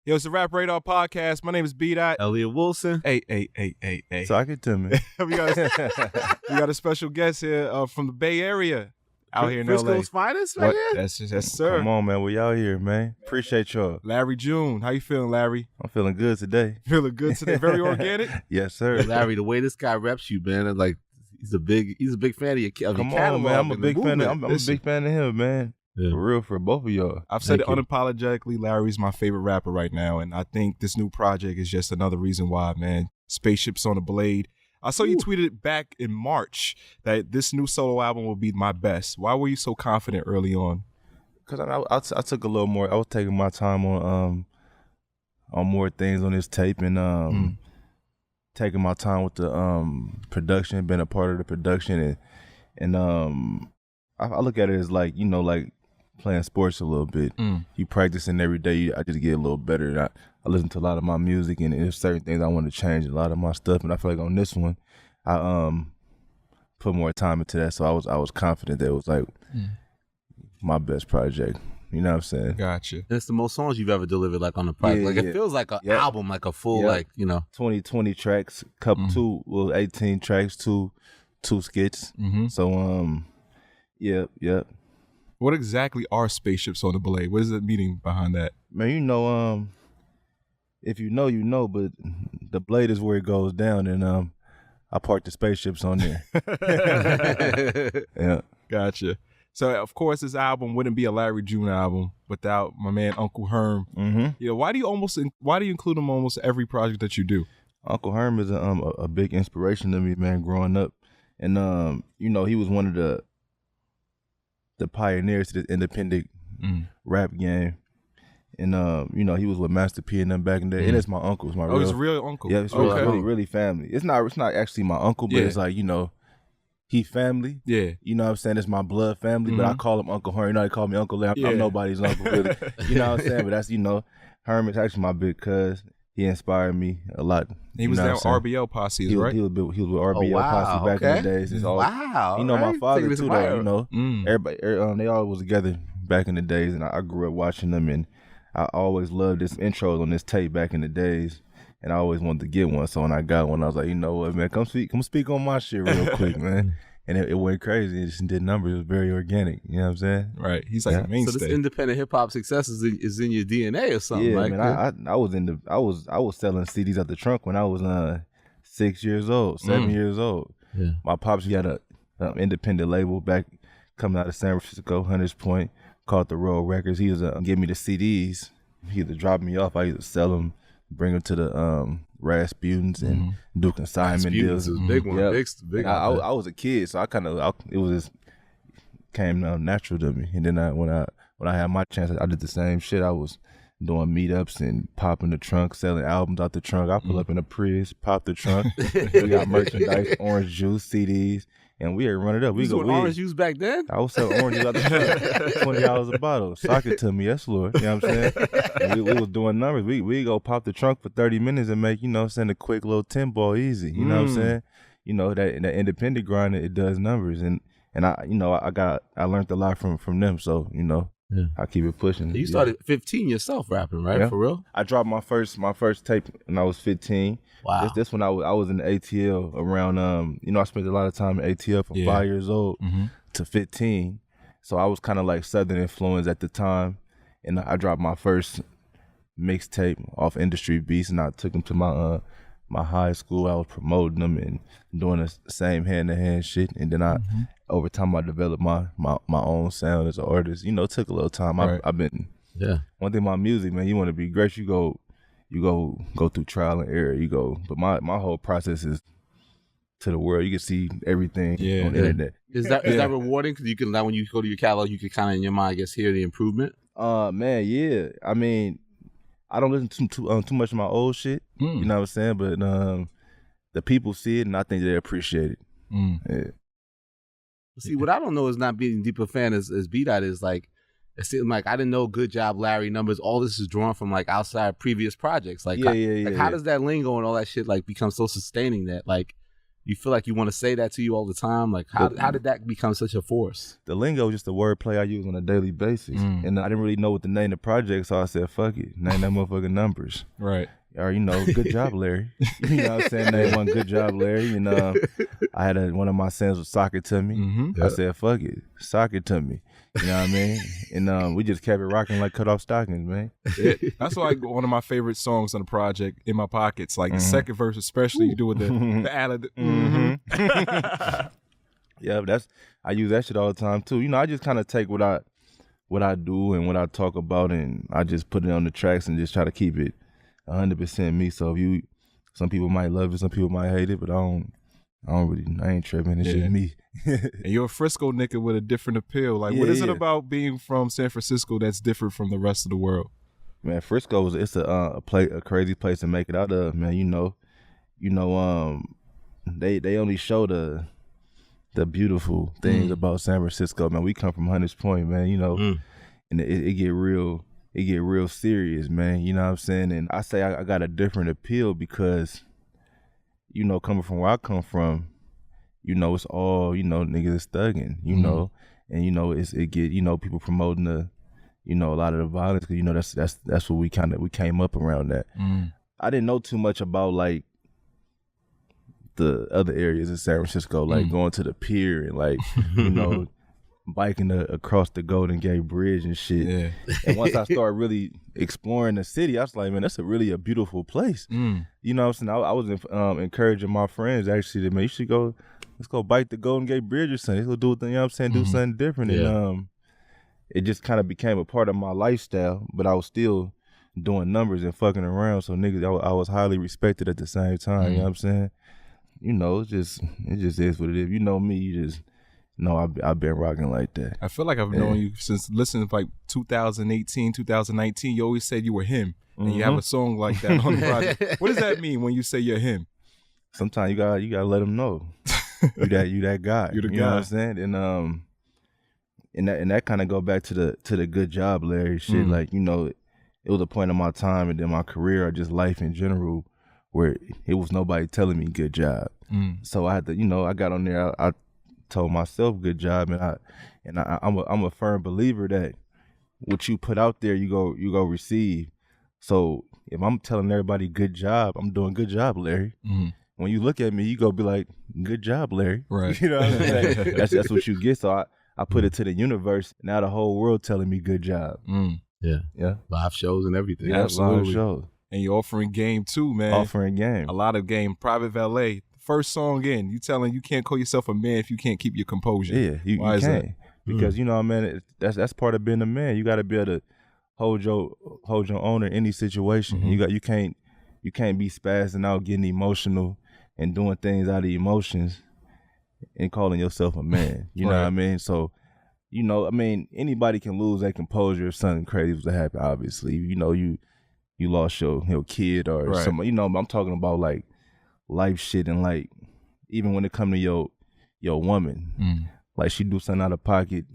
Yo, it's the Rap Radar Podcast. My name is B-Dot. Elliott Wilson. Hey. Talk it to me. we got a special guest here from the Bay Area out here in LA. Frisco's finest right here? Yes, sir. Come on, man. We out here, man. Appreciate y'all. Larry June. How you feeling, Larry? I'm feeling good today. Feeling good today. Very organic? Yes, sir. Larry, the way this guy reps you, man, like he's a big fan of your Come on, man. I'm a big fan of him, man. Yeah. For real, for both of y'all. I've said it unapologetically, Larry's my favorite rapper right now, and I think this new project is just another reason why, man. Spaceships on the Blade. I saw you tweeted back in March that this new solo album will be my best. Why were you so confident early on? Because I took a little more. I was taking my time on more things on this tape and taking my time with the production, being a part of the production, and I look at it as like, you know, like playing sports a little bit. You practicing every day. I just get a little better. And I listen to a lot of my music, and there's certain things I want to change, a lot of my stuff. And I feel like on this one, I put more time into that. So I was confident that it was like my best project. You know what I'm saying? Gotcha. And it's the most songs you've ever delivered, like on the project. It feels like an album, like a full, like, you know, 20 tracks. Two, 18 tracks, two skits. So Yep. What exactly are Spaceships on the Blade? What is the meaning behind that? Man, you know, if you know, you know, but the blade is where it goes down, and I parked the spaceships on there. Yeah. Gotcha. So, of course, this album wouldn't be a Larry June album without my man Uncle Herm. You know, why do you include him almost every project that you do? Uncle Herm is a big inspiration to me, man, growing up. And, you know, he was one of the pioneers to the independent rap game. And, you know, he was with Master P and them back in the day. And it's my uncle. It's my his real uncle. Yeah, it's really family. It's not actually my uncle, but it's like, you know, he family. Yeah. You know what I'm saying? It's my blood family, but I call him Uncle Herm. You know, they call me Uncle Larry. I'm nobody's uncle, really. You know what I'm saying? But that's, you know, Herm is actually my big cuz. He inspired me a lot. He was down with RBL Posses, right? He was with RBL Posse back in the days. It's all, you know, my father too, though, you know. Everybody, they all was together back in the days, and I grew up watching them, and I always loved this intros on this tape back in the days, and I always wanted to get one. So when I got one, I was like, you know what, man, come speak on my shit real quick, man. And it went crazy. It just did numbers. It was very organic. You know what I'm saying? Right. He's like a mainstay. So this independent hip hop success is in your DNA or something. Yeah, like man. I was selling CDs out the trunk when I was 6 years old, 7 years old. Yeah. My pops, he had a independent label back coming out of San Francisco, Hunters Point, called the Road Records. He was give me the CDs. He either drop me off, I either sell them, bring them to the Rasputins and do consignment deals. Was big one, big. I was a kid, so it was just came natural to me. And then when I had my chance, I did the same shit. I was doing meetups and popping the trunk, selling albums out the trunk. I pull up in a Prius, pop the trunk. We got merchandise, orange juice, CDs. And we run it up. We doing orange juice back then? I was selling orange juice out the trunk, $20 a bottle. Sock it to me, yes, Lord. You know what I'm saying? And we was doing numbers. We go pop the trunk for 30 minutes and make, you know, send a quick little 10 ball easy. You know what I'm saying? You know, that independent grind, it does numbers. And I, you know, I learned a lot from them. So, you know, I keep it pushing. You started 15 yourself rapping, right? Yeah. For real? I dropped my first tape when I was 15. Wow. This when I was in the ATL around, you know, I spent a lot of time in ATL from 5 years old to 15. So I was kind of like Southern influence at the time. And I dropped my first mixtape off Industry Beats, and I took them to my high school. I was promoting them and doing the same hand-to-hand shit. And then over time, I developed my own sound as an artist. You know, it took a little time. Right. I've been, one thing about music, man, you want to be great, you go through trial and error. But my whole process is to the world. You can see everything on the internet. Is that rewarding? Because you can, when you go to your catalog, you can kind of in your mind, I guess, hear the improvement. Man, yeah. I mean, I don't listen too much of my old shit. You know what I'm saying? But the people see it, and I think they appreciate it. Yeah. See, what I don't know is not being a deeper fan as B-Dot is like, it seemed like I didn't know Good Job Larry numbers. All this is drawn from like outside previous projects. Like, how does that lingo and all that shit like become so sustaining that like You feel like you want to say that to you all the time? Like, how did that become such a force? The lingo is just a wordplay I use on a daily basis. And I didn't really know what to name the project, so I said, fuck it. Name that motherfucking Numbers. Right. Or, good job, Larry. You know what I'm saying? Name one, good job, Larry. And I had one of my sons was sock it to me. I said, fuck it. Sock it to me. You know what I mean? And we just kept it rocking like cut off stockings, man. That's why one of my favorite songs on the project, In My Pockets, like the second verse especially, you do with the ad. Yeah, I use that shit all the time too. I just kind of take what I do and what I talk about, and I just put it on the tracks and just try to keep it 100% me. So some people might love it, some people might hate it, but I ain't tripping. It's just me. And you're a Frisco nigga with a different appeal. Like, what is it about being from San Francisco that's different from the rest of the world? Man, Frisco it's a crazy place to make it out of, man. They only show the beautiful things about San Francisco, man. We come from Hunters Point, man. And it get real serious, man. You know what I'm saying? And I say I got a different appeal because, coming from where I come from, it's all, niggas is thugging, and it get, people promoting the, a lot of the violence, because that's what we came up around that. I didn't know too much about like the other areas in San Francisco, like going to the pier and like, biking across the Golden Gate Bridge and shit. Yeah. And once I started really exploring the city, I was like, man, that's really a beautiful place. You know what I'm saying? I was encouraging my friends actually that, man, you should let's go bike the Golden Gate Bridge or something. Let's go do do something different. Yeah. And it just kind of became a part of my lifestyle, but I was still doing numbers and fucking around. So niggas, I was highly respected at the same time. You know what I'm saying? It just is what it is. You know me, you just know I've been rocking like that. I feel like I've known you since listening to like 2018, 2019. You always said you were him, and you have a song like that on the project. What does that mean when you say you're him? Sometimes you gotta let them know you that guy. You're the guy. You know what I'm saying? And that kind of go back to the good job, Larry shit. Like, it was a point in my time and in my career or just life in general where it was nobody telling me good job. So I had to, I got on there. I told myself good job, and I'm a firm believer that what you put out there, you go receive. So if I'm telling everybody good job, I'm doing good job, Larry. When you look at me, you go be like, good job, Larry. Right. You know what I'm saying? That's what you get. So I put it to the universe. Now the whole world telling me good job. Yeah. Live shows and everything. Yeah, live shows. And you're offering game too, man. Offering game. A lot of game. Private Valet. First song in, you telling you can't call yourself a man if you can't keep your composure. Yeah, you can't. That? Because man, that's part of being a man. You got to be able to hold your own in any situation. You can't be spazzing out, getting emotional, and doing things out of emotions, and calling yourself a man. You know what I mean? So, anybody can lose their composure if something crazy was to happen. Obviously, you lost your kid or something. I'm talking about like life shit, and like even when it come to your woman, like she do something out of pocket,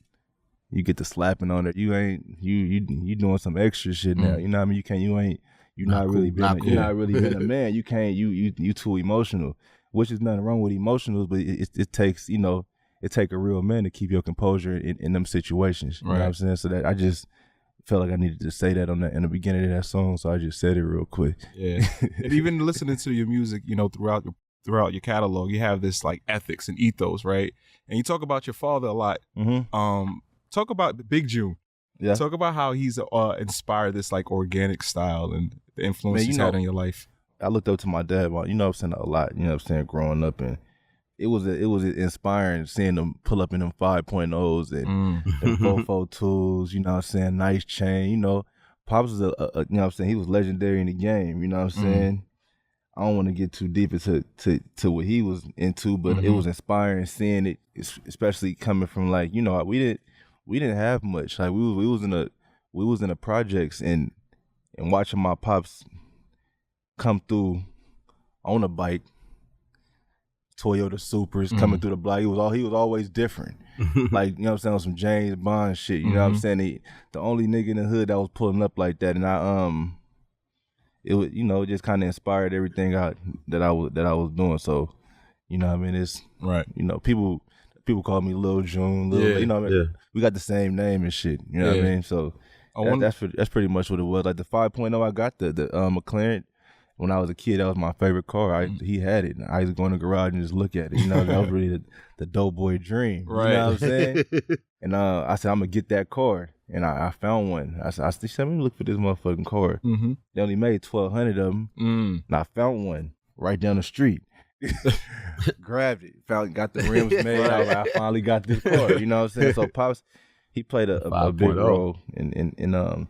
you get to slapping on her. You doing some extra shit now. You know what I mean? You're not really being a man. You can't. You too emotional, which is nothing wrong with emotionals, but it takes it take a real man to keep your composure in them situations. You know what I'm saying? So that I just felt like I needed to say that in the beginning of that song, so I just said it real quick. Yeah, and even listening to your music, throughout your catalog, you have this like ethics and ethos, right? And you talk about your father a lot. Talk about Big June. Yeah. Talk about how he's inspired this like organic style and the influence he's had in your life. I looked up to my dad, a lot. Growing up, and it was inspiring seeing them pull up in them 5.0s and them 442s, nice chain, Pops was he was legendary in the game, I don't want to get too deep into what he was into, but it was inspiring seeing it, especially coming from like, we didn't have much. Like we was in the projects and watching my pops come through on a bike, Toyota Supers coming through the block. He was always different. Like, on some James Bond shit. You know what I'm saying? The only nigga in the hood that was pulling up like that, and it was, it just kind of inspired everything that I was doing. So, You know what I mean? It's right. You know, people call me Lil June, you know what I mean? We got the same name and shit. You know what I mean? So that's pretty much what it was. Like the 5.0 I got, the McLaren, when I was a kid, that was my favorite car. He had it. I used to go in the garage and just look at it. You know, that was really the dope boy dream. Right. You know what I'm saying? And I said, I'm going to get that car. And I found one. I said, let me look for this motherfucking car. Mm-hmm. They only made 1,200 of them. And I found one right down the street. Grabbed it. Got the rims made. I finally got this car. You know what I'm saying? So Pops, he played a big role in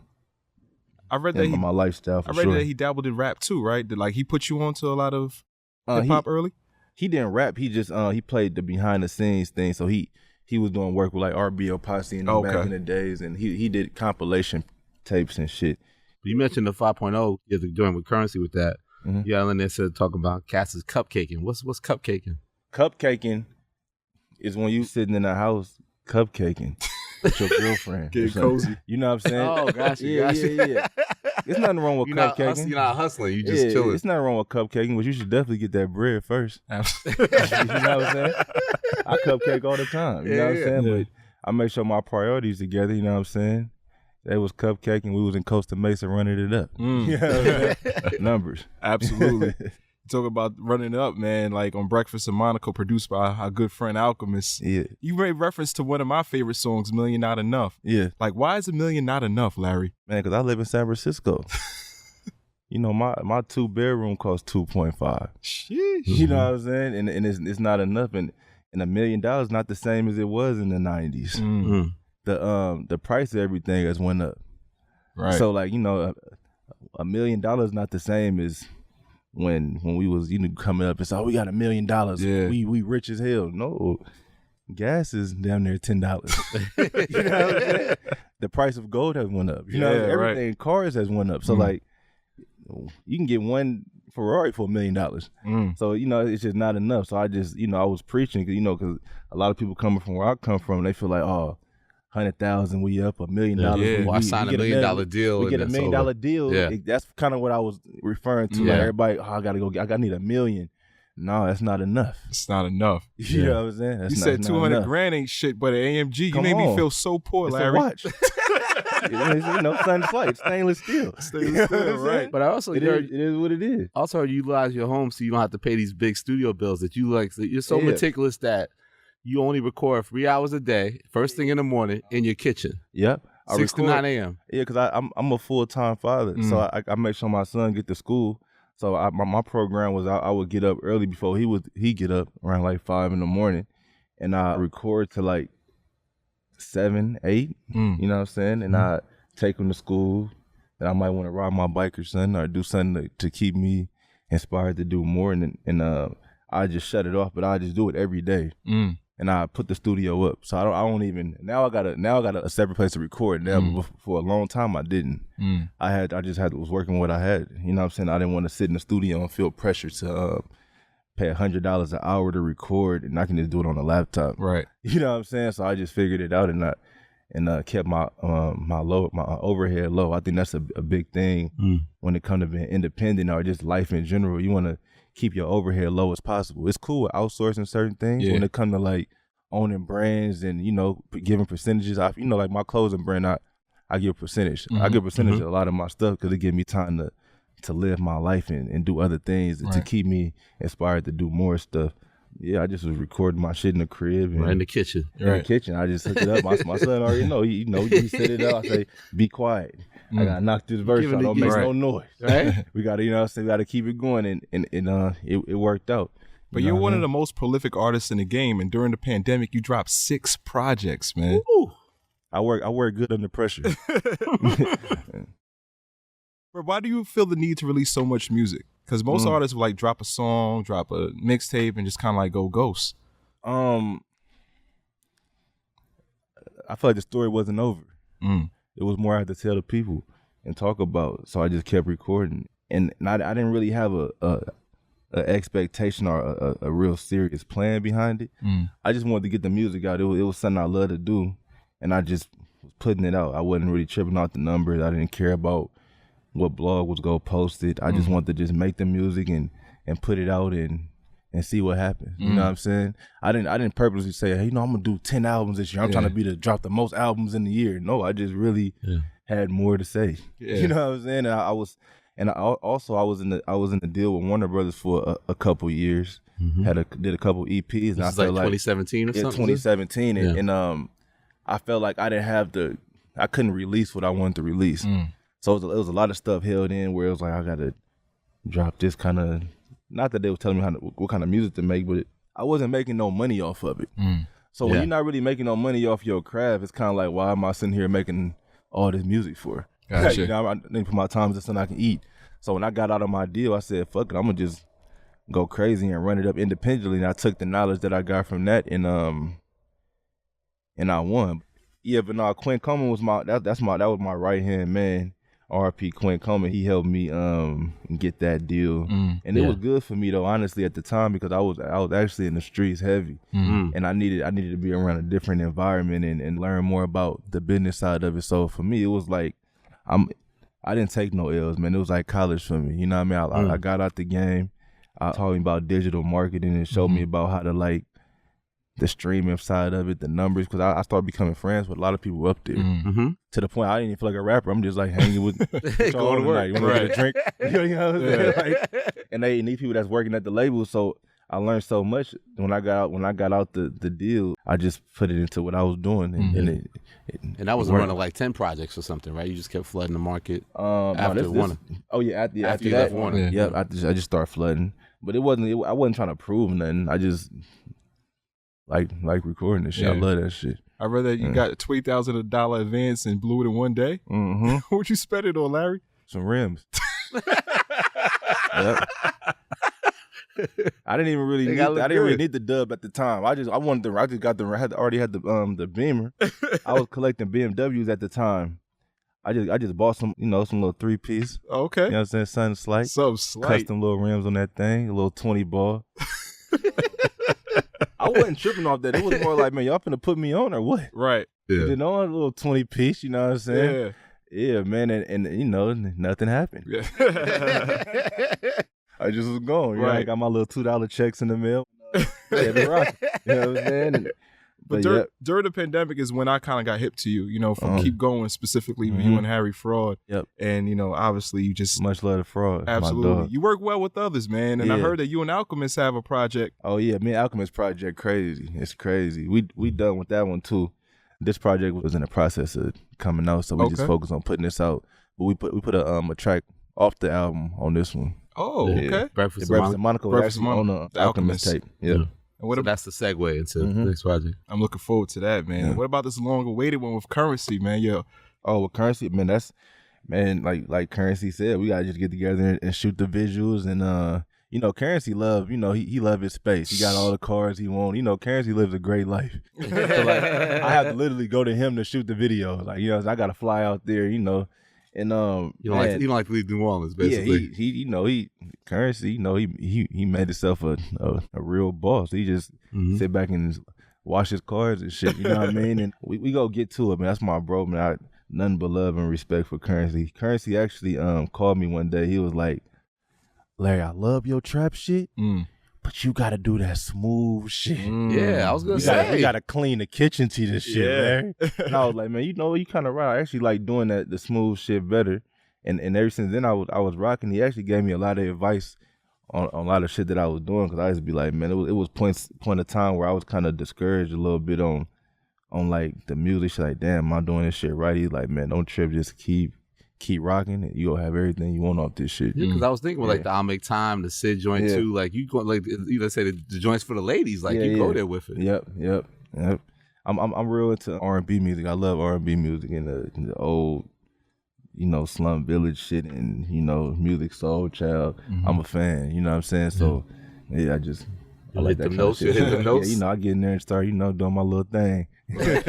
I read that my lifestyle. I read that he dabbled in rap too, right? Like he put you onto a lot of hip hop early. He didn't rap. He just he played the behind the scenes thing. So he was doing work with like RBO Posse and back in the days, and he did compilation tapes and shit. You mentioned the 5.0. You have to join with Currensy with that. Mm-hmm. Yeah, and they said talking about Cass's cupcaking. What's cupcaking? Cupcaking is when you sitting in a house cupcaking with your girlfriend. Getting cozy. You know what I'm saying? Oh, gotcha. Yeah. There's nothing wrong with cupcaking. You're not hustling. You just chilling. It's nothing wrong with cupcaking, but you should definitely get that bread first. Absolutely. You know what I'm saying? I cupcake all the time. You know what I'm saying? But I make sure my priorities together. You know what I'm saying? They was cupcaking. We was in Costa Mesa running it up. You know what I'm saying? Numbers. Absolutely. Talk about running it up, man, like on Breakfast in Monaco, produced by our good friend Alchemist. Yeah. You made reference to one of my favorite songs, $1,000,000 Not Enough. Yeah. Like, why is $1,000,000 not enough, Larry? Man, because I live in San Francisco. You know, my 2-bedroom costs 2.5. Sheesh. You know what I'm saying? And it's not enough. And $1 million not the same as it was in the 90s. Mm-hmm. The price of everything has went up. Right. So like, you know, $1 million not the same as when we was, you know, coming up and say, oh, we got $1 million. Yeah. We rich as hell. No. Gas is down there $10. You know what I'm saying? The price of gold has went up. You know, everything, right. Cars has went up. So like, you can get one Ferrari for $1 million. So, you know, it's just not enough. So I just, you know, I was preaching, you know, because a lot of people coming from where I come from, they feel like, oh, 100,000, we up $1 million. Yeah. I signed $1 million deal. We get $1 million deal. Yeah. That's kind of what I was referring to. Like everybody, oh, I need $1 million. No, that's not enough. It's not enough. You know what I'm saying? You said 200 grand ain't shit, but an AMG. You made me feel so poor, it's Larry. A watch. You know, sun's light, stainless steel. Stainless steel, right? But I also it is what it is. Also, you utilize your home so you don't have to pay these big studio bills that you like. So you're so meticulous that you only record 3 hours a day, first thing in the morning, in your kitchen. Yep. 6 to 9 a.m. Yeah, because I'm a full-time father, so I make sure my son get to school. So my program was I would get up early before he get up around like 5 in the morning, and I record to like 7, 8. You know what I'm saying? And I take him to school. And I might want to ride my bike or something, or do something to keep me inspired to do more. And I just shut it off, but I just do it every day. And I put the studio up. So I don't even now I got a separate place to record now, but for a long time I didn't. I was working what I had. You know what I'm saying? I didn't want to sit in the studio and feel pressure to pay $100 an hour to record, and I can just do it on a laptop. Right. You know what I'm saying? So I just figured it out and kept my overhead low. I think that's a big thing when it comes to being independent or just life in general. You want to keep your overhead low as possible. It's cool with outsourcing certain things when it comes to like owning brands and, you know, giving percentages. You know, like my clothing brand, I give a percentage. I give a percentage of a lot of my stuff because it gives me time to live my life and do other things to keep me inspired to do more stuff. Yeah, I just was recording my shit in the crib. And in the kitchen. In the kitchen. I just hooked it up. My son already know. He set it up. I say, be quiet. I got to knock this verse out. Don't make no noise. Right? We got to, you know what I'm saying? We got to keep it going. And it worked out. But you're one of the most prolific artists in the game. And during the pandemic, you dropped 6 projects, man. Ooh. I work good under pressure. But why do you feel the need to release so much music? Because most artists will like drop a song, drop a mixtape, and just kind of like go ghost. I feel like the story wasn't over. It was more I had to tell the people and talk about. So I just kept recording, and I didn't really have a expectation or a real serious plan behind it. I just wanted to get the music out. It was something I love to do, and I just was putting it out. I wasn't really tripping out the numbers. I didn't care about what blog was gonna post it. I just wanted to just make the music and put it out and and see what happens. You know what I'm saying? I didn't purposely say, hey, I'm gonna do 10 albums this year. I'm trying to be drop the most albums in the year. No, I just really had more to say. You know what I'm saying? And I was in the deal with Warner Brothers for a couple years. Did a couple EPs. This and I is felt like 2017 or something? 2017. And I felt like I couldn't release what I wanted to release. So it was a lot of stuff held in where it was like, I gotta drop this kind of, not that they were telling me what kind of music to make, but I wasn't making no money off of it. So when you're not really making no money off your craft, it's kind of like, why am I sitting here making all this music for? Gotcha. You know, I didn't put my time into something I can eat. So when I got out of my deal, I said, fuck it, I'm gonna just go crazy and run it up independently. And I took the knowledge that I got from that and I won. Yeah, but no, Quinn Coleman was that was my right hand man. RP Quinn Coleman, he helped me get that deal, and it was good for me though, honestly, at the time, because I was actually in the streets heavy, and I needed to be around a different environment and learn more about the business side of it. So for me, it was like I didn't take no L's, man. It was like college for me. You know what I mean? I got out the game. I taught me about digital marketing and showed me about how to like the streaming side of it, the numbers, because I started becoming friends with a lot of people up there. To the point I didn't even feel like a rapper. I'm just like hanging with going to work. You want to get a drink? You know what I'm saying? Like, and they need people that's working at the label. So I learned so much when I got out the deal. I just put it into what I was doing, and that was running like 10 projects or something, right? You just kept flooding the market after Warner. After you left Warner. Yeah, I just started flooding, but I wasn't trying to prove nothing. I just like recording this shit. I love that shit. I read that you got $20,000 advance and blew it in one day. What'd you spend it on, Larry? Some rims. Yep. I didn't even really need the dub at the time. I just already had the Beamer. I was collecting BMWs at the time. I just bought some little 3-piece. Okay. You know what I'm saying? Something slight. Custom little rims on that thing, a little 20 ball. I wasn't tripping off that. It was more like, man, y'all finna put me on or what? Right. Yeah. You know, a little 20-piece, you know what I'm saying? Yeah, man, and nothing happened. Yeah. I just was going. Right. I got my little $2 checks in the mail. You know what I'm saying? But during the pandemic is when I kind of got hip to you, from Keep Going, specifically you and Harry Fraud. Yep. And, obviously you just... Much love to Fraud. Absolutely. You work well with others, man. And I heard that you and Alchemist have a project. Oh, yeah. Me and Alchemist project, crazy. It's crazy. We done with that one, too. This project was in the process of coming out, so we just focused on putting this out. But we put a track off the album on this one. Oh, okay. Breakfast and Monica was actually on the Alchemist tape. Yeah. And that's the segue into the next project. I'm looking forward to that, man. Yeah. What about this long-awaited one with Currensy, man? Yeah. Oh, with Currensy, man, like Currensy said, we gotta just get together and shoot the visuals. And Currensy love, he love his space. He got all the cars he want. Currensy lives a great life. So like, I have to literally go to him to shoot the video. Like, I gotta fly out there, And you don't like to leave New Orleans, basically. Yeah, Currensy, he made himself a real boss. He just sit back and wash his cars and shit. You know what I mean? And we go get to it, man. That's my bro, man. Nothing but love and respect for Currensy. Currensy actually called me one day. He was like, Larry, I love your trap shit. But you gotta do that smooth shit. Yeah, I was gonna say. We gotta clean the kitchen to this shit, man. And I was like, man, you kind of right. I actually like doing the smooth shit better. And ever since then, I was rocking. He actually gave me a lot of advice on a lot of shit that I was doing, because I used to be like, man, it was point of time where I was kind of discouraged a little bit on like the music. Shit, like, damn, am I doing this shit right? He's like, man, don't trip, just keep rocking it. You'll have everything you want off this shit. Yeah, because I was thinking like the I'll Make Time, the Sid joint too. Like you go, like let's say the joints for the ladies. Like you go there with it. Yep. I'm real into R&B music. I love R&B music and the old, Slum Village shit and music, Soul Child. I'm a fan. You know what I'm saying? So I like that kind of shit. You hit them notes. I get in there and start doing my little thing. But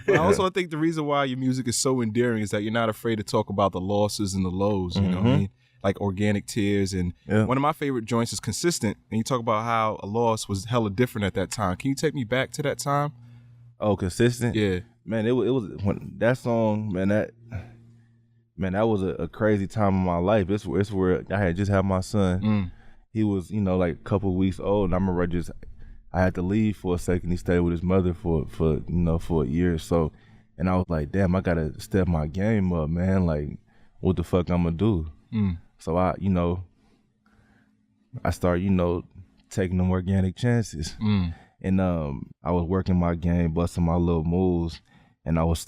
I also think the reason why your music is so endearing is that you're not afraid to talk about the losses and the lows, you know what I mean? Like Organic Tears. And one of my favorite joints is Consistent. And you talk about how a loss was hella different at that time. Can you take me back to that time? Oh, Consistent? Yeah. Man, it was when that song, man, that was a crazy time in my life. It's where I had just had my son. he was, you know, like a couple of weeks old, and I remember I had to leave for a second. He stayed with his mother for you know, for a year or so, and I was like, damn, I gotta step my game up, man. Like, what the fuck I'm gonna do? So I started, you know, taking them organic chances, and I was working my game, busting my little moves, and I was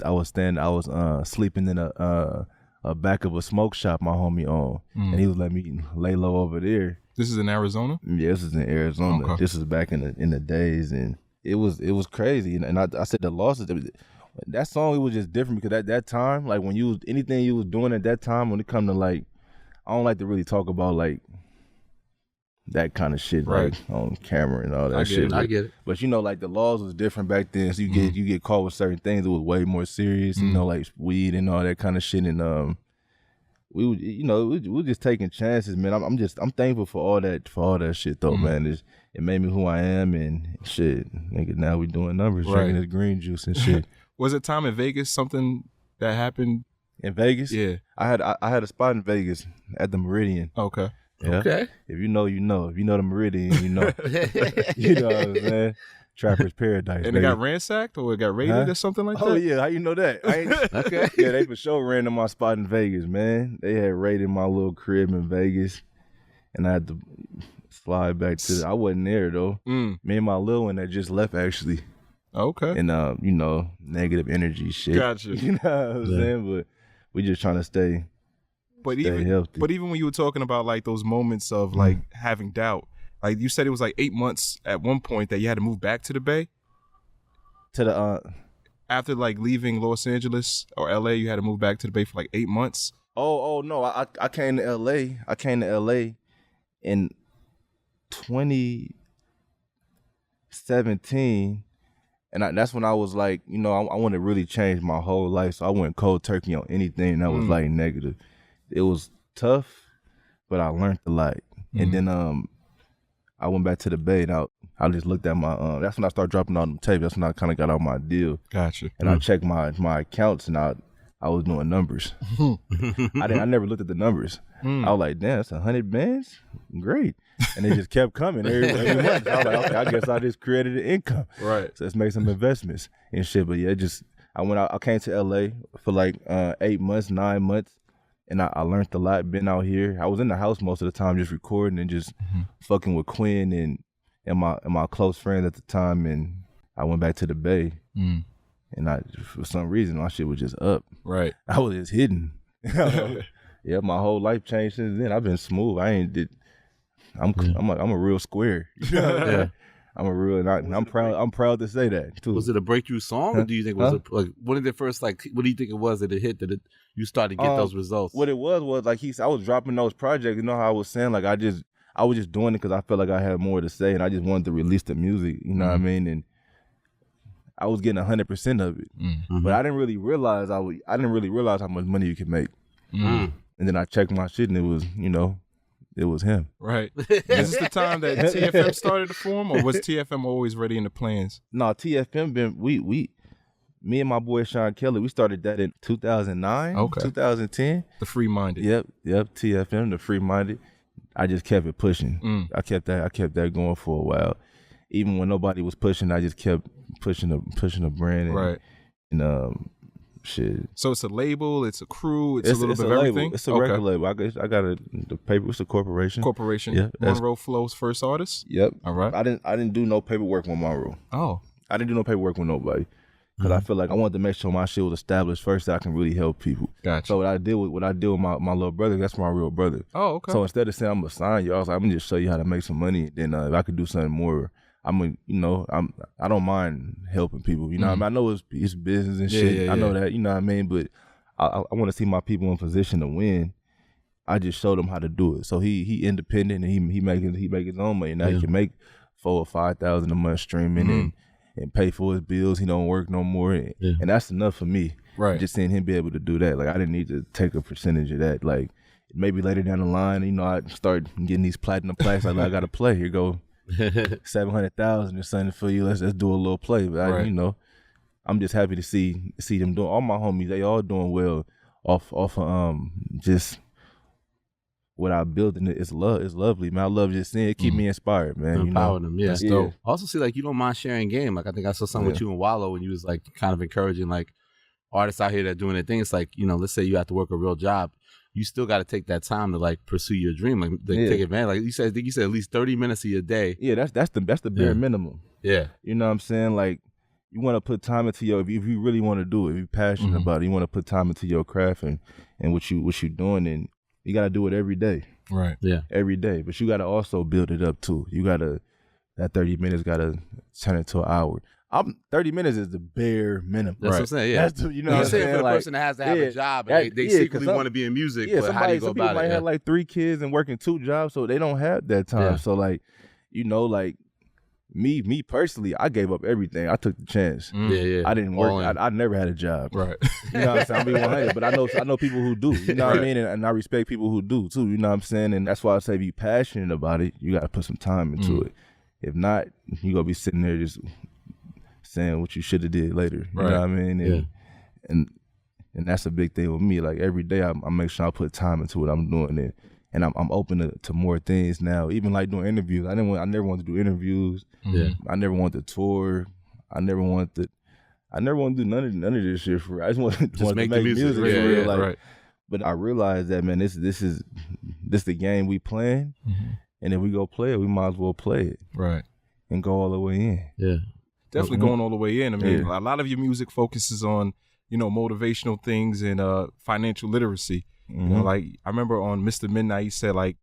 sleeping in a back of a smoke shop my homie owned, and he was letting me lay low over there. This is in Arizona? Yeah, this is in Arizona. Okay. This was back in the days, and it was crazy. And I said the losses, that song, it was just different because at that time, like when anything you was doing at that time, when it come to like, I don't like to really talk about like that kind of shit, right, like on camera and all that shit. I get it. But you know, like the laws was different back then, so you get caught with certain things. It was way more serious, you know, like weed and all that kind of shit. And we were just taking chances, man. I'm thankful for all that shit though, man. It made me who I am, and shit, nigga. Now we doing numbers, drinking this green juice and shit. Was it time in Vegas something that happened in Vegas? Yeah, I had a spot in Vegas at the Meridian. Okay. Yeah. Okay. If you know, you know. If you know the Meridian, you know. You know what I'm saying? Trapper's Paradise. And baby. it got ransacked or it got raided or something like that? Oh yeah, how you know that? Okay. Yeah, they for sure ran to my spot in Vegas, man. They had raided my little crib in Vegas, and I had to slide back to. I wasn't there though. Me and my little one that just left actually. Okay. And you know, negative energy shit. Gotcha. You know what I'm saying? But we just trying to stay. But healthy. even when you were talking about like those moments of like having doubt, like you said it was like 8 months at one point that you had to move back to the Bay. To the after like leaving Los Angeles or LA, you had to move back to the Bay for like 8 months. Oh no, I came to LA. I came to LA in 2017. And that's when I was like, you know, I want to really change my whole life. So I went cold turkey on anything that was like negative. It was tough, but I learned a lot. And then I went back to the Bay, and I just looked at my that's when I started dropping all them tapes. That's when I kind of got out my deal. Gotcha. And I checked my accounts, and I was doing numbers. I never looked at the numbers. I was like, damn, that's 100 bands? Great. And they just kept coming every month. I was like, okay, I guess I just created an income. Right. So let's make some investments and shit. But yeah, I came to LA for like 8 months, 9 months. And I learned a lot, been out here. I was in the house most of the time just recording and just fucking with Quinn and my close friends at the time. And I went back to the Bay. And for some reason, my shit was just up. Right. I was just hidden. Yeah, my whole life changed since then. I've been smooth. I'm a real square. Yeah. I'm a real, and I'm proud to say that too. Was it a breakthrough song, or do you think it was like one of the first, like, what do you think it was that it hit that you started to get those results? What it was like I was dropping those projects. You know how I was saying, like I was just doing it because I felt like I had more to say, and I just wanted to release the music. You know what I mean? And I was getting 100% of it, but I didn't really realize how much money you could make. And then I checked my shit, and it was, you know, it was him. Right. Is this the time that TFM started to form, or was TFM always ready in the plans? No, TFM me and my boy Sean Kelly, we started that in 2009, 2010. The Free Minded. Yep, TFM, the Free Minded. I just kept it pushing. I kept that going for a while. Even when nobody was pushing, I just kept pushing the brand. And, right. And shit. So it's a label, it's a crew, it's a little bit of everything? It's a record label. I got the paper. It's a corporation. Yeah. Monroe Flow's first artist? Yep. All right. I didn't do no paperwork with Monroe. Oh. I didn't do no paperwork with nobody. Because I feel like I wanted to make sure my shit was established first, so I can really help people. Gotcha. So what I did with my little brother, that's my real brother. Oh, okay. So instead of saying I'm gonna sign you, I was like, I'm gonna just show you how to make some money. Then if I could do something more, I don't mind helping people. You know what I mean? I know it's business and shit. Yeah. I know that, you know what I mean? But I want to see my people in position to win. I just showed him how to do it. So he independent, and he make his own money. Now he can make $4,000 or $5,000 a month streaming and pay for his bills. He don't work no more, and that's enough for me. Right. Just seeing him be able to do that. Like I didn't need to take a percentage of that. Like maybe later down the line, you know, I start getting these platinum plaques. Like I got to play. Here go. 700,000 or something for you. Let's do a little play. But I'm just happy to see them doing. All my homies, they all doing well off of just what I built, and it's lovely, man. I love just seeing it. Keep me inspired, man. Empower them, yeah. That's dope. I also see like you don't mind sharing game. Like I think I saw something with you and Wallow when you was like kind of encouraging like artists out here that are doing their thing. It's like, let's say you have to work a real job. You still got to take that time to like pursue your dream, like take advantage. Like you said, I think you said at least 30 minutes of your day. Yeah, that's the bare minimum. Yeah, you know what I'm saying? Like you want to put time into if you really want to do it, if you're passionate about it, you want to put time into your craft and what you doing, and you got to do it every day. Right. Yeah. Every day, but you got to also build it up too. You got to that 30 minutes got to turn into an hour. 30 minutes is the bare minimum. That's what I'm saying. Yeah, you know what I'm saying? For the person that has to have a job and they secretly want to be in music. Yeah, but how do you go some people about might it? have like 3 kids and working 2 jobs, so they don't have that time. Yeah. So like, like me personally, I gave up everything. I took the chance. Yeah. I didn't work. I never had a job. Right. You know what I'm saying? I'm being 100, but I know people who do. You know what I mean? And I respect people who do too. You know what I'm saying? And that's why I say, be passionate about it. You got to put some time into it. If not, you gonna be sitting there just saying what you should have did later. You know what I mean? And that's a big thing with me. Like every day, I make sure I put time into what I'm doing, and I'm open to more things now. Even like doing interviews. I never wanted to do interviews. Yeah. I never wanted to tour. I never wanted to do none of this shit for real. I just wanted to make music for real. Like, but I realized that, man, this is the game we playing, and if we go play it, we might as well play it. Right. And go all the way in. Yeah. Definitely going all the way in. I mean, a lot of your music focuses on, motivational things and financial literacy. Like I remember on Mr. Midnight, he said like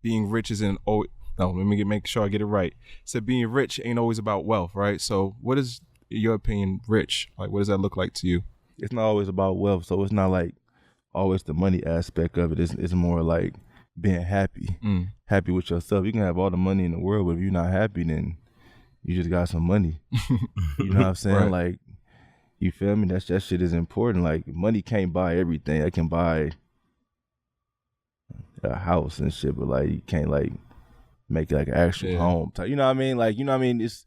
being rich isn't always, no, let me make sure I get it right. He said being rich ain't always about wealth, right? So what is, in your opinion, rich? Like what does that look like to you? It's not always about wealth, so it's not like always the money aspect of it. It's more like being happy. Happy with yourself. You can have all the money in the world, but if you're not happy, then you just got some money. You know what I'm saying? Right. Like, you feel me? That shit is important. Like, money can't buy everything. It can buy a house and shit, but like, you can't like make it like an actual home type. You know what I mean? Like, it's,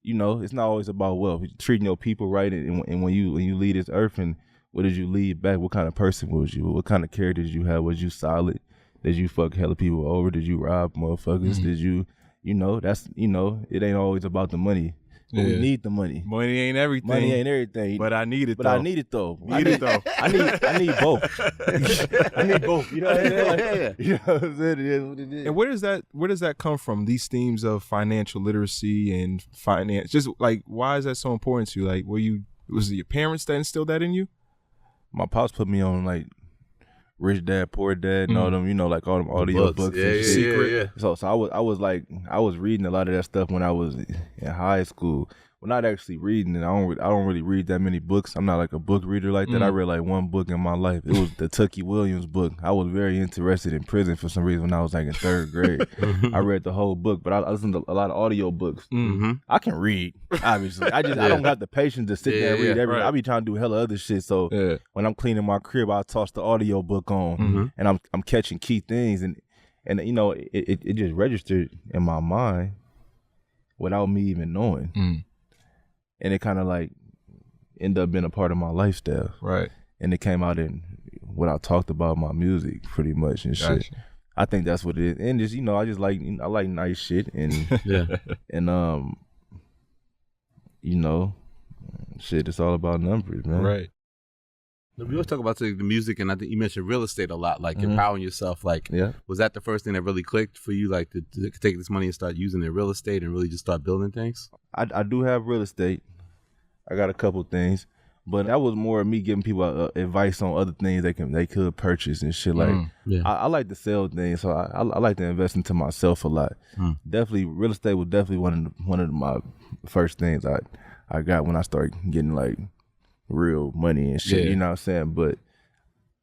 it's not always about wealth. You're treating your people right, and when you leave this earth, and what did you leave back? What kind of person was you? What kind of character did you have? Was you solid? Did you fuck hella people over? Did you rob motherfuckers? Did you? That's, it ain't always about the money. But we need the money. Money ain't everything. Money ain't everything. But I need it, I need it, though. I need both. I need both. You know what I'm saying? You know what I'm saying? It is what it is. And where does that come from? These themes of financial literacy and finance. Just like, why is that so important to you? Like, was it your parents that instilled that in you? My pops put me on like Rich Dad, Poor Dad, and all them, like all them audio books. Yeah. So I was reading a lot of that stuff when I was in high school. Well, not actually reading it. I don't really read that many books. I'm not like a book reader like that. I read like one book in my life. It was the Tucky Williams book. I was very interested in prison for some reason when I was like in 3rd grade. I read the whole book, but I listened to a lot of audio books. I can read, obviously. I don't have the patience to sit there and read everything. I be trying to do hella other shit. So when I'm cleaning my crib, I toss the audio book on, and I'm catching key things, and it just registered in my mind without me even knowing. And it kind of like ended up being a part of my lifestyle. Right. And it came out in what I talked about my music pretty much and shit. Gotcha. I think that's what it is. And just, I just like, I like nice shit and, and, shit, it's all about numbers, man. Right. We always talk about the music, and I think you mentioned real estate a lot, like empowering yourself. Like, was that the first thing that really clicked for you, like to take this money and start using it in real estate and really just start building things? I do have real estate. I got a couple things, but that was more of me giving people advice on other things they could purchase and shit. Like, I like to sell things, so I like to invest into myself a lot. Definitely, real estate was definitely one of my first things I got when I started getting like real money and shit, you know what I'm saying? But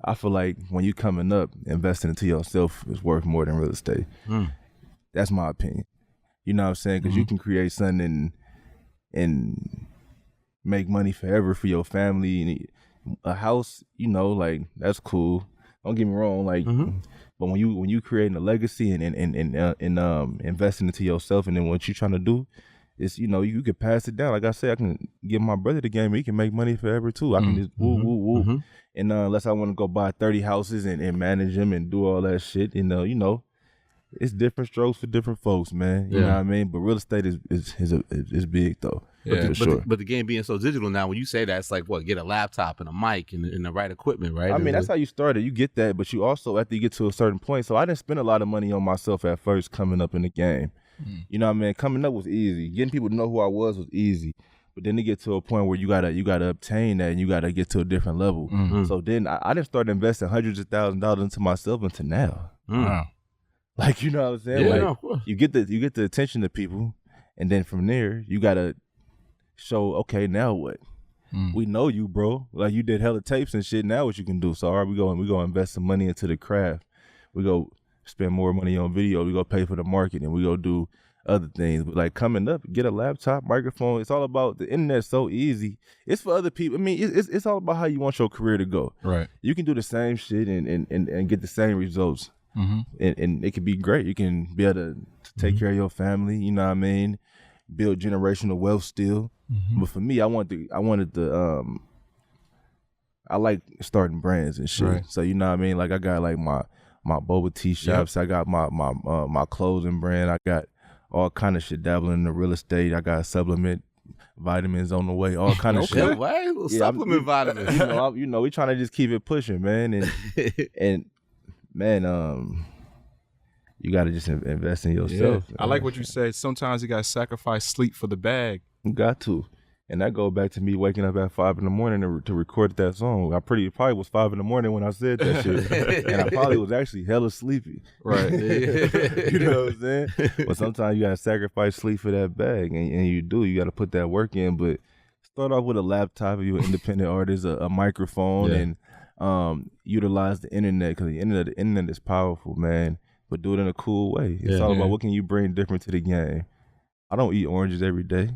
I feel like when you coming up, investing into yourself is worth more than real estate. That's my opinion. You know what I'm saying? Because you can create something and make money forever for your family. And a house, like, that's cool. Don't get me wrong, like, but when you creating a legacy and investing into yourself, and then what you trying to do, it's, you can pass it down. Like I said, I can give my brother the game and he can make money forever too. I can just woo, woo. Mm-hmm. And unless I want to go buy 30 houses and manage them and do all that shit, you know, it's different strokes for different folks, man. You know what I mean? But real estate is big though. Yeah, but the game being so digital now, when you say that, it's like what, get a laptop and a mic and the right equipment, right? I mean, that's how you started. You get that, but you also, after you get to a certain point, so I didn't spend a lot of money on myself at first coming up in the game. You know what I mean? Coming up was easy. Getting people to know who I was easy. But then to get to a point where you gotta obtain that and you gotta get to a different level. Mm-hmm. So then I didn't start investing hundreds of $1,000s into myself until now. Wow. Like, you know what I'm saying? Yeah, like, of course. you get the attention of people, and then from there you gotta show, okay, now what? We know you, bro. Like, you did hella tapes and shit. Now what you can do? So all right, we go invest some money into the craft. We go spend more money on video. We go pay for the marketing. We go do other things. But like, coming up, get a laptop, microphone. It's all about the internet's so easy. It's for other people. I mean, it's all about how you want your career to go. Right. You can do the same shit and get the same results. Mm-hmm. And it can be great. You can be able to take care of your family. You know what I mean? Build generational wealth still. Mm-hmm. But for me, I like starting brands and shit. Right. So you know what I mean? Like, I got like my boba tea shops. Yep. I got my clothing brand. I got all kind of shit dabbling in the real estate. I got supplement vitamins on the way. All kind of shit. What? Supplement vitamins. You know, we trying to just keep it pushing, man. And man, you got to just invest in yourself. Yeah. I like what you said. Sometimes you got to sacrifice sleep for the bag. You got to. And that goes back to me waking up at 5 a.m. to record that song. It probably was 5 a.m. when I said that shit. And I probably was actually hella sleepy. Right. You know what I'm saying? But sometimes you got to sacrifice sleep for that bag. And you do. You got to put that work in. But start off with a laptop if you're an independent artist, a microphone, and utilize the internet. Because the internet is powerful, man. But do it in a cool way. It's all about what can you bring different to the game. I don't eat oranges every day.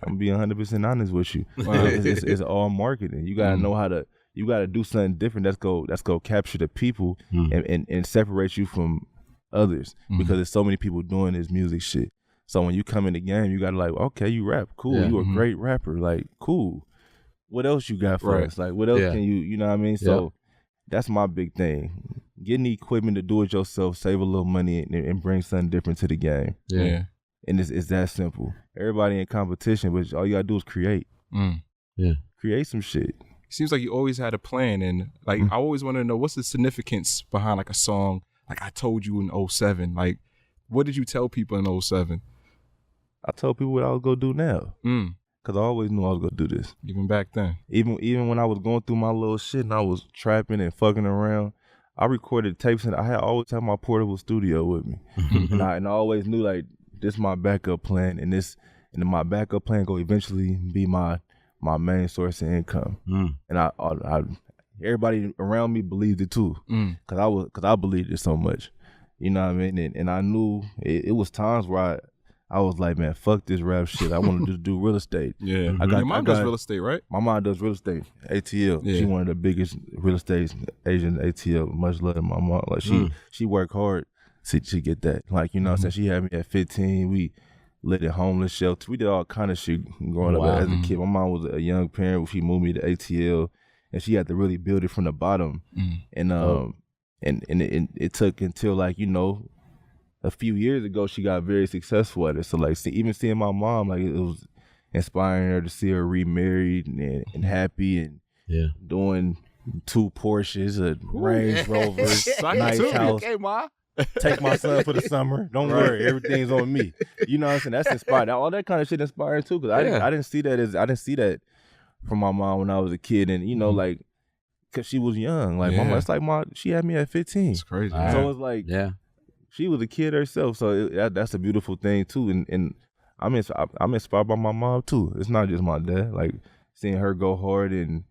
I'm being 100% honest with you. It's all marketing. You gotta know how to. You gotta do something different. That's go capture the people and separate you from others because there's so many people doing this music shit. So when you come in the game, you gotta like, okay, you rap, cool. You a great rapper, like, cool. What else you got for us? Like, what else can you? You know what I mean? So that's my big thing. Getting the equipment to do it yourself, save a little money, and bring something different to the game. Yeah. And it's that simple. Everybody in competition, but all you gotta do is create. Create some shit. Seems like you always had a plan, and like I always wanted to know what's the significance behind like a song like I Told You in 07. Like, what did you tell people in 07? I told people what I was gonna do now. Cause I always knew I was gonna do this. Even back then. Even when I was going through my little shit and I was trapping and fucking around, I recorded tapes and I always had my portable studio with me. and I always knew like this my backup plan and my backup plan go eventually be my main source of income. And I everybody around me believed it too. Cause I believed it so much. You know what I mean? And I knew it was times where I was like, man, fuck this rap shit. I want to just do real estate. Yeah. Your mom does real estate, right? My mom does real estate. ATL. Yeah. She one of the biggest real estate agents, ATL. Much love to my mom. Like she worked hard to get that. Like, you know what I'm saying? She had me at 15. We lived at homeless shelter. We did all kind of shit growing up as a kid. My mom was a young parent. She moved me to ATL and she had to really build it from the bottom. And it took until like, you know, a few years ago, she got very successful at it. So like, even seeing my mom, like it was inspiring her to see her remarried and happy and doing 2 Porsches, a Range Rover, nice house. Okay, Ma. Take my son for the summer. Don't worry, everything's on me. You know what I'm saying? That's inspiring. All that kind of shit inspiring too. Cause I didn't see that from my mom when I was a kid, and you know, like, cause she was young. Like my mom, it's like she had me at 15. It's crazy. So it's like, she was a kid herself, so that's a beautiful thing too. And I'm inspired by my mom too. It's not just my dad. Like seeing her go hard and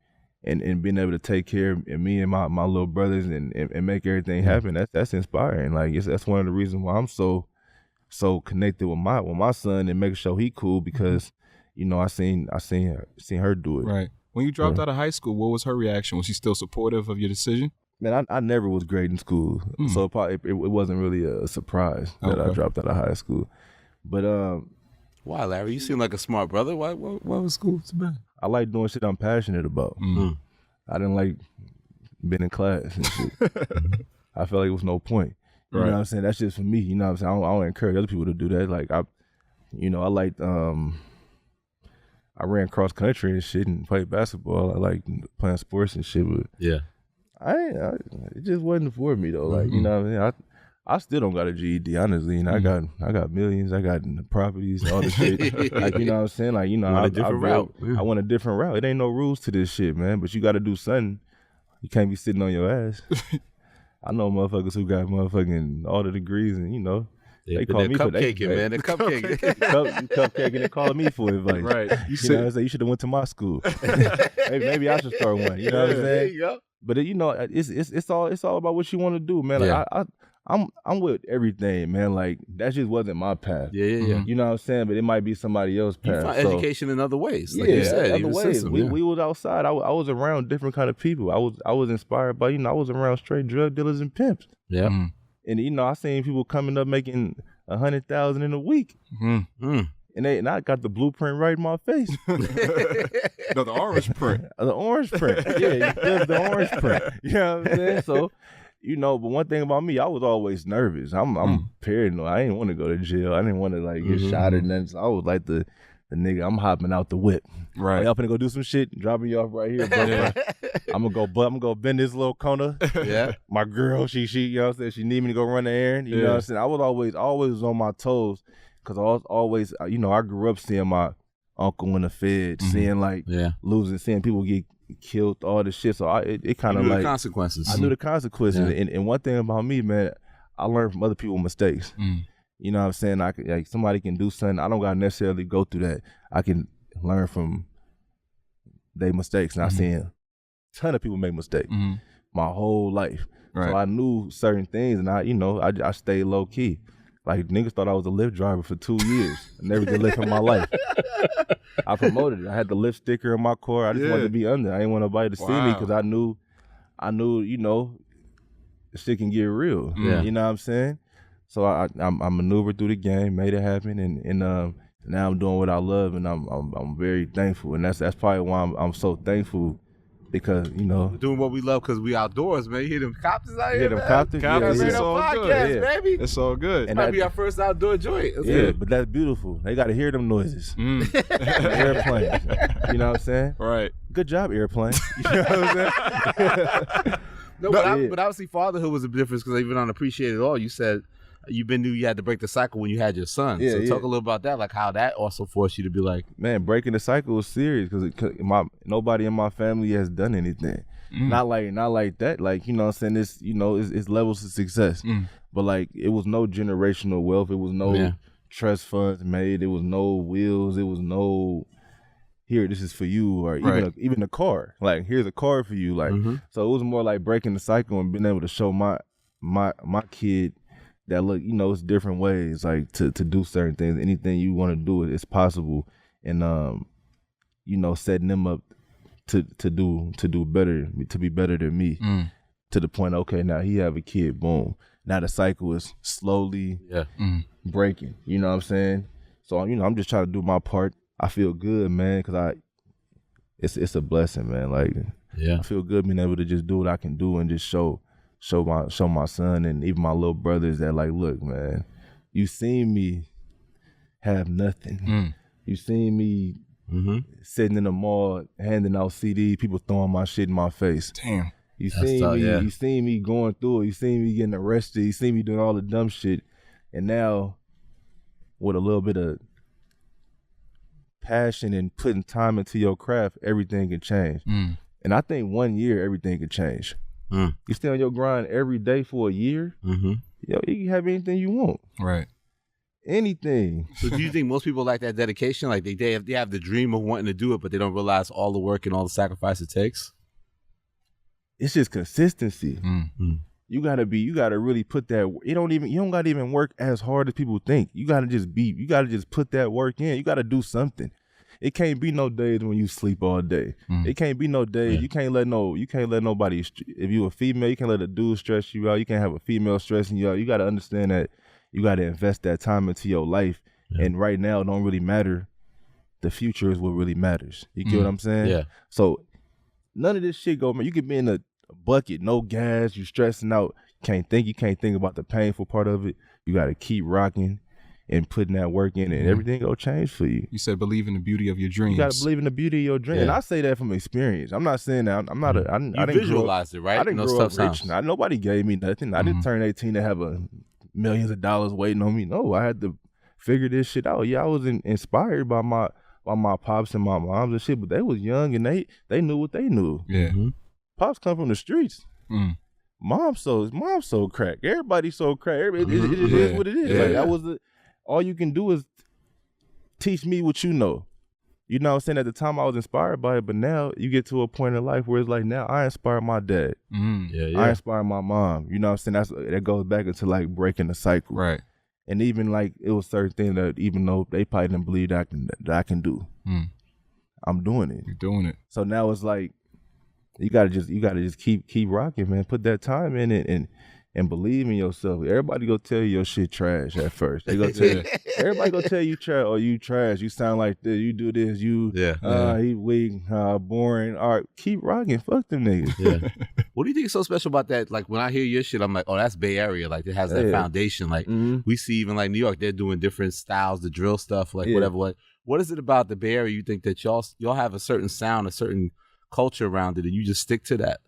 being able to take care of me and my little brothers and make everything happen. That's inspiring. Like that's one of the reasons why I'm so connected with my son and making sure he cool because you know I seen her do it. Right. When you dropped out of high school, what was her reaction? Was she still supportive of your decision? Man, I never was great in school, so it wasn't really a surprise that I dropped out of high school. But why, Larry? You seem like a smart brother. Why was school so bad? I like doing shit I'm passionate about. I didn't like being in class and shit. I felt like it was no point. You know what I'm saying? That's just for me. You know what I'm saying? I don't encourage other people to do that. Like I liked I ran cross country and shit and played basketball. I like playing sports and shit, but yeah, it just wasn't for me though. Like you know what I mean? I still don't got a GED, honestly, and I got millions, I got properties, all the shit. Like you know what I'm saying? Like I went a different route. It ain't no rules to this shit, man. But you got to do something. You can't be sitting on your ass. I know motherfuckers who got motherfucking all the degrees, and they call me for cupcaking, man. They're cupcaking. Cupcaking. They call me for advice. Right. You know what I'm saying? You should have went to my school. maybe I should start one. You know what I'm saying? There you go. But it's all about what you want to do, man. Like I'm with everything, man. Like that just wasn't my path. Yeah. You know what I'm saying? But it might be somebody else's path. You find education in other ways. Like you said, other ways. We was outside. I was around different kind of people. I was inspired by I was around straight drug dealers and pimps. Yeah. And I seen people coming up making 100,000 in a week. And I got the blueprint right in my face. No, the orange print. The orange print. Yeah, the orange print. You know what I'm saying? So, but one thing about me, I was always nervous. I'm paranoid. I didn't want to go to jail. I didn't want to get shot or nothing. So I was like the nigga, I'm hopping out the whip. Right. Y'all finna go do some shit, dropping you off right here, bro. I'm gonna go bend this little corner. Yeah. My girl, she, you know what I'm saying? She need me to go run the errand. You know what I'm saying? I was always on my toes. Cause I was always, I grew up seeing my uncle in the Fed, seeing seeing people get killed, all this shit. So it kind of like the consequences. I knew the consequences, and one thing about me, man, I learned from other people's mistakes. You know what I'm saying? Somebody can do something. I don't gotta necessarily go through that. I can learn from their mistakes, and I've seen a ton of people make mistakes my whole life. Right. So I knew certain things, and I stayed low key. Like niggas thought I was a Lyft driver for 2 years. I never did Lyft in my life. I promoted it. I had the Lyft sticker in my car. I just wanted to be under. I didn't want nobody to see me because I knew, shit can get real. Yeah. You know what I'm saying? So I maneuvered through the game, made it happen, and now I'm doing what I love, and I'm very thankful, and that's probably why I'm so thankful. Because, we're doing what we love because we outdoors, man. You hear them copters out here, them copters? It's all good. Baby. It's all good. It might be our first outdoor joint. That's good. But that's beautiful. They got to hear them noises. Airplanes. You know what I'm saying? Right. Good job, airplane. You know what I'm saying? But obviously fatherhood was a difference because even on Appreciate It All, you said you knew you had to break the cycle when you had your son. So talk a little about that, like how that also forced you to be like, man, breaking the cycle was serious because nobody in my family has done anything. Not like that. Like, you know what I'm saying? It's levels of success. But like, it was no generational wealth. It was no trust funds made. It was no wills. It was no, here, this is for you, or even a car. Like, here's a car for you. Like, so it was more like breaking the cycle and being able to show my kid that look, it's different ways, like to do certain things. Anything you want to do, it's possible, and setting them up to do better, to be better than me, to the point. Okay, now he have a kid. Boom. Now the cycle is slowly breaking. You know what I'm saying? So I'm just trying to do my part. I feel good, man, because it's a blessing, man. Like I feel good being able to just do what I can do and just show my son and even my little brothers that, like, look, man, you seen me have nothing. You seen me sitting in the mall handing out CDs, people throwing my shit in my face. Damn. You seen me going through it. You seen me getting arrested. You seen me doing all the dumb shit. And now, with a little bit of passion and putting time into your craft, everything can change. And I think 1 year, everything can change. You stay on your grind every day for a year, you can have anything you want. Right. Anything. So do you think most people like that dedication? Like they have the dream of wanting to do it, but they don't realize all the work and all the sacrifice it takes? It's just consistency. You gotta really put that. You don't gotta even work as hard as people think. You gotta just put that work in. You gotta do something. It can't be no days when you sleep all day. It can't be no days. You can't let nobody, if you a female, you can't let a dude stress you out. You can't have a female stressing you out. You got to understand that you got to invest that time into your life. And right now it don't really matter. The future is what really matters. You get what I'm saying? Yeah. So none of this shit go, man. You could be in a bucket, no gas, you stressing out. You can't think about the painful part of it. You got to keep rocking and putting that work in, and everything will change for you. You said believe in the beauty of your dreams. You got to believe in the beauty of your dream. And I say that from experience. I'm not saying that. I'm not I didn't visualize it, right? I didn't grow up rich. Nobody gave me nothing. I didn't turn 18 to have millions of dollars waiting on me. No, I had to figure this shit out. Yeah, I was inspired by my pops and my moms and shit, but they was young and they knew what they knew. Yeah. Pops come from the streets. Mom sold crack. Everybody sold crack. It is what it is. Like that was all you can do is teach me what you know. You know what I'm saying? At the time I was inspired by it, but now you get to a point in life where it's like now I inspire my dad. I inspire my mom. You know what I'm saying? That goes back into like breaking the cycle. Right. And even like it was certain things that even though they probably didn't believe that I can do. I'm doing it. You're doing it. So now it's like you gotta just keep rocking, man. Put that time in it and believe in yourself. Everybody go tell you your shit trash at first. They go tell you, everybody go tell you trash. Oh, you trash. You sound like this. You do this. He weak. Boring. All right, keep rocking. Fuck them niggas. Yeah. What do you think is so special about that? Like when I hear your shit, I'm like, oh, that's Bay Area. Like it has that foundation. Like we see even like New York, they're doing different styles, the drill stuff, like whatever. What is it about the Bay Area you think that y'all have a certain sound, a certain culture around it, and you just stick to that?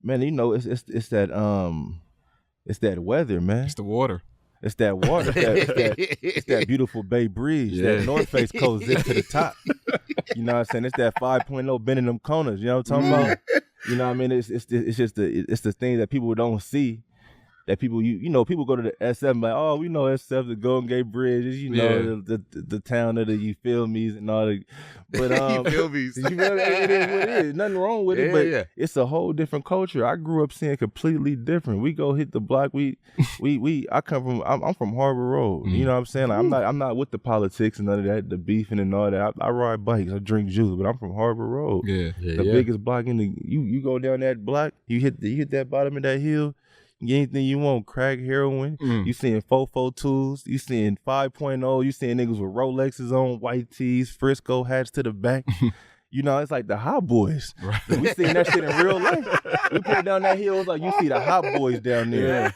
Man, you know, it's that weather, man. It's the water. It's that water. It's that beautiful Bay breeze. That North Face coat zip to the top. You know what I'm saying? It's that 5.0 bending them corners. You know what I'm talking about? You know what I mean? It's just the thing that people don't see. That people people go to the SF and like, oh, we know SF, the Golden Gate Bridge, you know, the town of the you feel me's and all the, but you feel me's. It is what it is. Nothing wrong with it, but it's a whole different culture. I grew up seeing completely different. We go hit the block. I'm from Harbor Road. You know what I'm saying? Like, I'm not with the politics and none of that, the beefing and all that. I ride bikes, I drink juice, but I'm from Harbor Road. The biggest block in the you go down that block, you hit that bottom of that hill. Anything you want, crack, heroin. You seeing 442s. You seeing 5.0. You seeing niggas with Rolexes on, white tees, Frisco hats to the back. You know, it's like the hot boys. Right. We seen that shit in real life. We pulled down that hill, it's like you see the hot boys down there.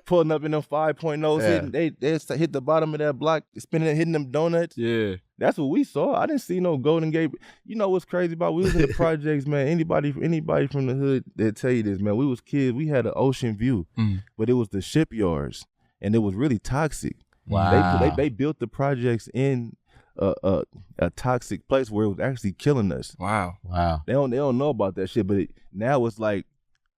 Pulling up in them 5.0s, they hit the bottom of that block, hitting them donuts. Yeah. That's what we saw. I didn't see no Golden Gate. You know what's crazy about we was in the projects, man. Anybody from the hood, they'll tell you this, man. We was kids. We had an ocean view, but it was the shipyards, and it was really toxic. Wow. They built the projects in a toxic place where it was actually killing us. Wow. They don't know about that shit, but now it's like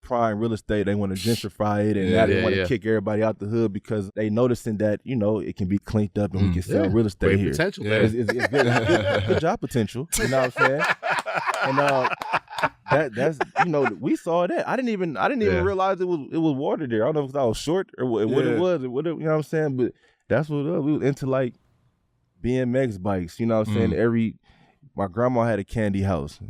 prime real estate. They want to gentrify it, and now they want to kick everybody out the hood because they noticing that, you know, it can be cleaned up and we can sell real estate Great here. Potential, it's good job potential. You know what I'm saying? And that's you know, we saw that. I didn't even realize it was water there. I don't know if I was short or what it was or whatever. You know what I'm saying? But that's what we was into, like BMX bikes. You know what I'm saying? My grandma had a candy house.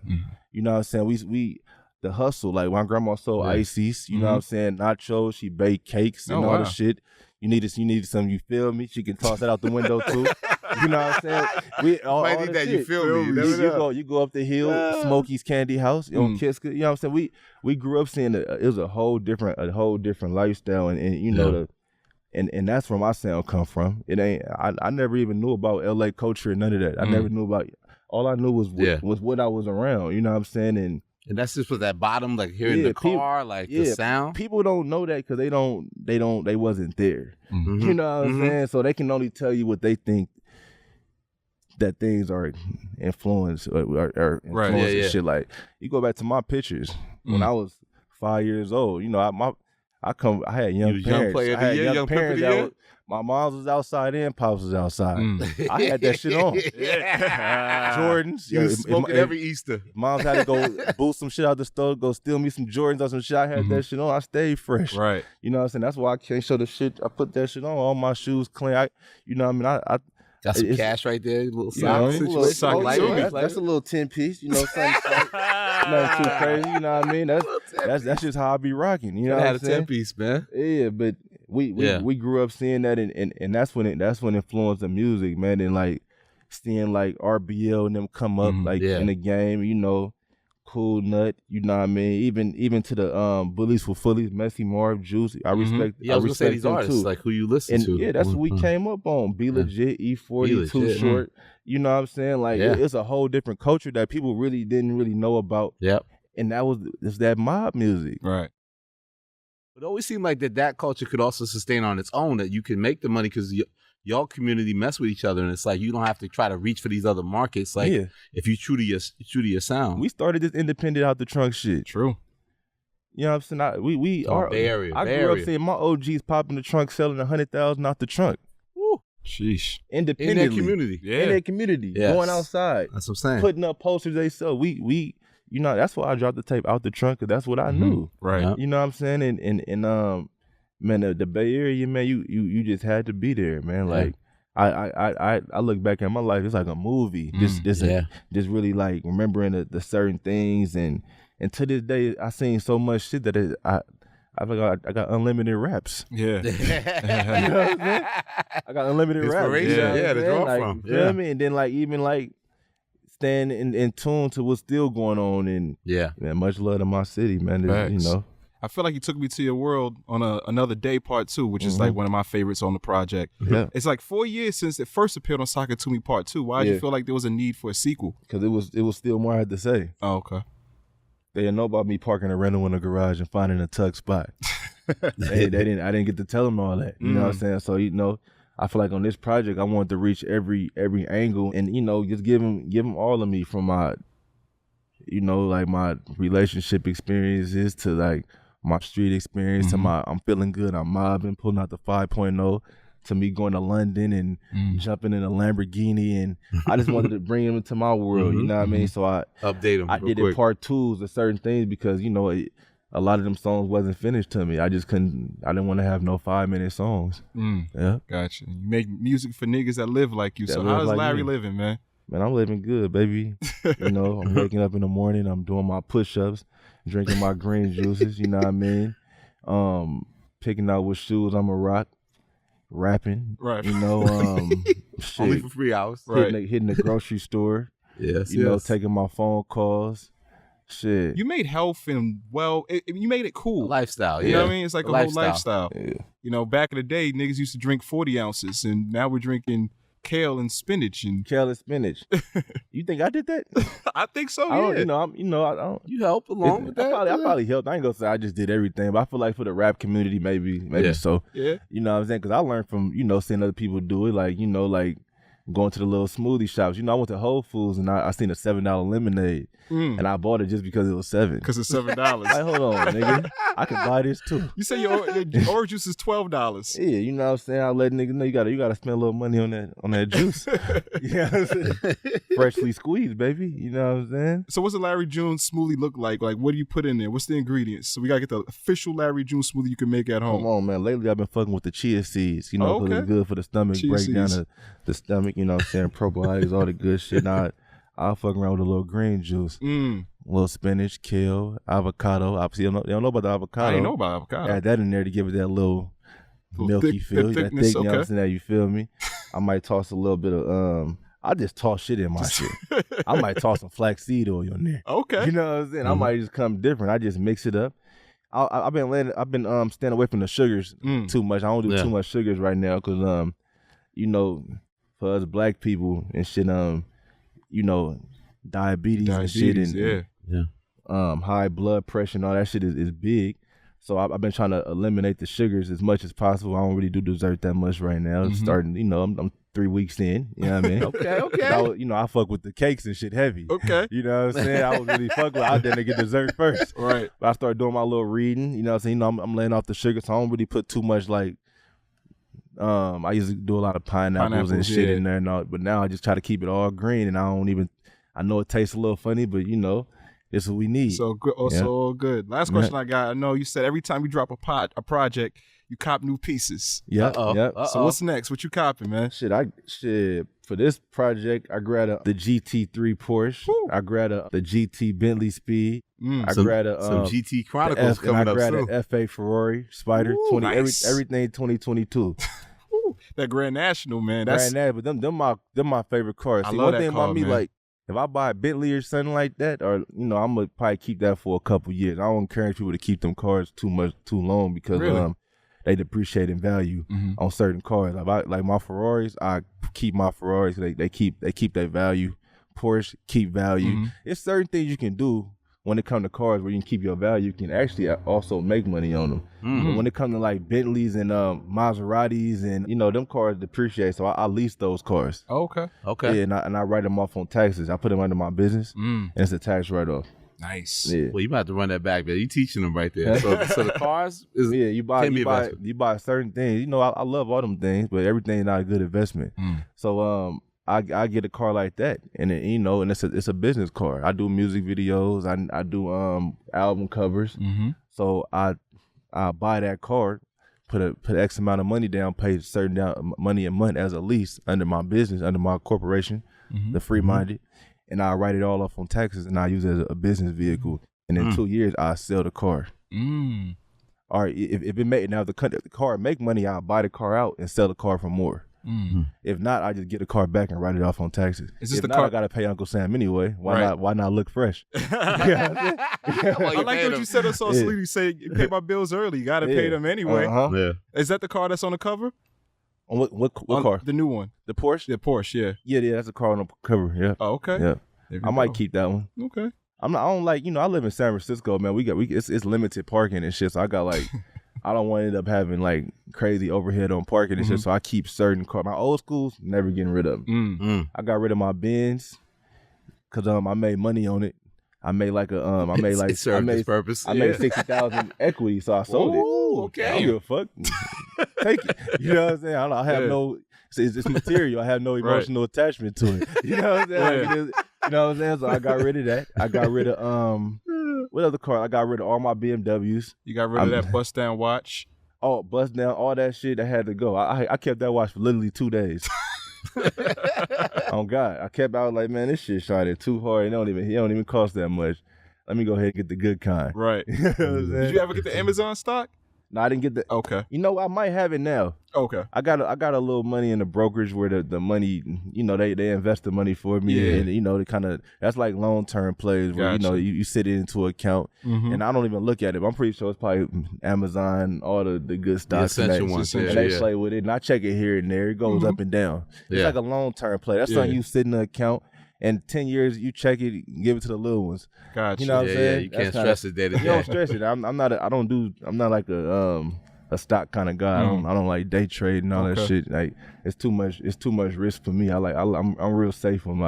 You know what I'm saying? We the hustle, like my grandma sold ices, you know what I'm saying, nachos, she baked cakes and all the shit. You needed some, you feel me? She can toss that out the window too. You know what I'm saying? We all might need that, you feel me? You go up the hill, Smokey's Candy House, on Kiska, you know what I'm saying? We grew up seeing it was a whole different lifestyle, and you know and that's where my sound come from. It ain't I never even knew about LA culture and none of that. I never knew about all I knew was what I was around, you know what I'm saying? And that's just with that bottom, like hearing the car, like the sound. People don't know that because they wasn't there. You know what I'm saying? So they can only tell you what they think that things are influenced or influenced and shit. Like you go back to my pictures when I was 5 years old. You know, I had young parents. Young parents. My mom was outside and pops was outside. I had that shit on. Jordans. You was smoking every Easter. Moms had to go boost some shit out the store, go steal me some Jordans or some shit. I had that shit on. I stayed fresh. Right. You know what I'm saying? That's why I can't show the shit. I put that shit on. All my shoes clean. You know what I mean? I got some cash right there. A little sock situation. That's a little 10-piece. You know, something nothing too crazy. You know what I mean? That's just how I be rocking. You know what I'm saying? I had a 10-piece, man. Yeah, but we grew up seeing that, and that's when influenced the music, man. And like seeing like RBL and them come up in the game, you know, Cool Nut, you know what I mean? Even to the Bullies for Fullies, Messy Marv, Juice. I respect. Yeah, I was gonna say these artists too. Like who you listen to. Yeah, that's what we came up on. Be Legit, E40, Too Short. You know what I'm saying? Like it's a whole different culture that people really didn't really know about. Yep. And it's that mob music. Right. It always seemed like that culture could also sustain on its own, that you can make the money because y'all community mess with each other, and it's like you don't have to try to reach for these other markets. Like if you true to your sound. We started this independent out the trunk shit. True. You know what I'm saying? We are Bayarea. I grew up seeing my OGs pop in the trunk selling 100,000 out the trunk. Woo. Sheesh. Independently. In their community. Yeah. In their community. Yes. Going outside. That's what I'm saying. Putting up posters they sell. We you know, that's why I dropped the tape out the trunk, because that's what I knew. Right. Yep. You know what I'm saying? And man, the Bay Area, man, you just had to be there, man. Like I look back at my life, it's like a movie. Just really like remembering the certain things, and to this day I seen so much shit that I got unlimited raps. Yeah. You know what I'm saying? I got unlimited raps. Yeah, to draw from. You know what I mean? And then like even like staying in tune to what's still going on, and man, much love to my city, man. You know. I feel like you took me to your world on Another Day Part 2, which is like one of my favorites on the project. Yeah. It's like 4 years since it first appeared on Soccer To Me Part 2. Why did you feel like there was a need for a sequel? Because it was still more I had to say. Oh, okay. They didn't know about me parking a rental in a garage and finding a tuck spot. I didn't get to tell them all that. You know what I'm saying? So, you know, I feel like on this project I wanted to reach every angle, and, you know, just give them all of me, from my, you know, like my relationship experiences to like my street experience to my I'm feeling good, I'm mobbing, pulling out the 5.0, to me going to London and jumping in a Lamborghini, and I just wanted to bring him into my world, you know what I mean? So I update him. I did it part twos of certain things, because, you know, a lot of them songs wasn't finished to me. I didn't want to have no 5-minute songs. Yeah. Gotcha. You make music for niggas that live like you. So how's Larry living, man? Man, I'm living good, baby. You know, I'm waking up in the morning, I'm doing my push-ups, drinking my green juices, you know what I mean? Picking out what shoes I'ma rock, rapping, right? You know, shit, only for 3 hours, hitting the grocery store, you know, taking my phone calls. Shit, you made health and you made it cool. A lifestyle, you know what I mean? It's like a whole lifestyle. Yeah. You know, back in the day, niggas used to drink 40 ounces, and now we're drinking kale and spinach. You think I did that? I think so. I don't, I don't. You help along with that. I probably helped. I ain't gonna say I just did everything, but I feel like for the rap community, maybe so. Yeah. You know what I'm saying? Because I learned from, you know, seeing other people do it, like, you know, like going to the little smoothie shops. You know, I went to Whole Foods and I seen a $7 lemonade, and I bought it just because it was $7. Because it's $7. Like, hold on, nigga, I can buy this too. You say your orange juice is $12. Yeah, you know what I'm saying? I let niggas know you gotta spend a little money on that juice. You know what I'm saying? Freshly squeezed, baby. You know what I'm saying? So what's a Larry June smoothie look like? Like, what do you put in there? What's the ingredients? So we gotta get the official Larry June smoothie you can make at home. Come on, man. Lately I've been fucking with the chia seeds. You know, because it's good for the stomach, break down the stomach. You know what I'm saying? Probiotics, all the good shit. Now I'll fuck around with a little green juice. A little spinach, kale, avocado. Obviously, they don't know about the avocado. I didn't know about avocado. Add that in there to give it that little milky feel. Thickness, that thickness, you know what I'm saying? You feel me? I might toss a little bit of I just toss shit in my shit. I might toss some flaxseed oil in there. Okay. You know what I'm saying? I might just come different. I just mix it up. I've been staying away from the sugars too much. I don't do too much sugars right now, because you know, for us black people and shit, you know, diabetes and shit, and high blood pressure and all that shit is big. So I've been trying to eliminate the sugars as much as possible. I don't really do dessert that much right now. Starting, you know, I'm 3 weeks in. You know what I mean? Okay. You know, I fuck with the cakes and shit heavy. Okay. You know what I'm saying? I was really fuck with. I didn't get dessert first. Right. But I started doing my little reading. You know what I'm saying? You know, I'm laying off the sugar, so I don't really put too much like. I used to do a lot of pineapples and shit in there, but now I just try to keep it all green, and I know it tastes a little funny, but you know, it's what we need. So good, all good. Last question I got. I know you said every time you drop a project, you cop new pieces. Yeah. So what's next? What you copping, man? Shit. For this project, I grabbed the GT3 Porsche. Woo. I grabbed the GT Bentley Speed. I grabbed some GT Chronicles coming up soon. I grabbed a FA Ferrari Spider. Ooh, nice. Everything 2022. That Grand National, man. Grand National, but them my favorite cars. I See, love one that thing car, about me, man. like, if I buy a Bentley or something like that, or I'm gonna probably keep that for a couple years. I don't encourage people to keep them cars too long because Really? they depreciate in value on certain cars. Like my Ferraris, I keep my Ferraris. They keep their value. Porsche keep value. It's certain things you can do when it comes to cars where you can keep your value. You can actually also make money on them. But when it comes to like Bentleys and Maseratis and them cars depreciate, so I lease those cars. Okay. Yeah, and I write them off on taxes. I put them under my business, and it's a tax write-off. Nice. Yeah. Well, you might have to run that back, man. You teaching them right there. So the cars is you buy certain things. I love all them things, but everything's not a good investment. So I get a car like that, and then, and it's a business car. I do music videos. I do album covers. So I buy that car, put X amount of money down, pay certain money a month as a lease under my business, under my corporation, the Free Minded, and I write it all off on taxes, and I use it as a business vehicle. And in 2 years, I sell the car. All right, if it make now the car make money, I'll buy the car out and sell the car for more. If not, I just get the car back and write it off on taxes. If not, I gotta pay Uncle Sam anyway. Why not look fresh? I like what you said. So sweet. You say you pay my bills early. You gotta pay them anyway. Yeah. Is that the car that's on the cover? On what car? The new one. The Porsche? The Porsche, yeah. Yeah, that's a car on the cover. Yeah. Oh, okay. Yeah. I might keep that one. Okay. I don't like, I live in San Francisco, man. It's limited parking and shit. So I got like, I don't want to end up having like crazy overhead on parking and shit. So I keep certain cars. My old schools, never getting rid of them. I got rid of my Benz because I made money on it. I made like it served its purpose. I made 60,000 equity, so I sold it. Okay. I don't give a fuck. Take it. You know what I'm saying? I have no. It's material. I have no emotional attachment to it. You know what I'm saying? You know what I'm saying? So I got rid of that. I got rid of what other car? I got rid of all my BMWs. You got rid of that bust down watch. Oh, bust down, all that shit that had to go. I kept that watch for literally 2 days. Oh God, I was like, man, this shit shining too hard. It don't even cost that much. Let me go ahead and get the good kind. Right. You know what I'm saying? Did you ever get the Amazon stock? No, I didn't get the. Okay. I might have it now. Okay. I got a little money in the brokerage where the money, they invest the money for me, and they kind of, that's like long term plays where you sit it into account, and I don't even look at it. But I'm pretty sure it's probably Amazon, all the good stocks, the essential ones, and they play with it, and I check it here and there. It goes up and down. It's like a long term play. That's something you sit in the account. And 10 years, you check it, give it to the little ones. Gotcha. You know what I'm saying? Yeah, you can't stress it day to day. You don't stress it. I'm not like a stock kind of guy. I don't like day trade and all that shit. Like it's too much risk for me. I'm real safe on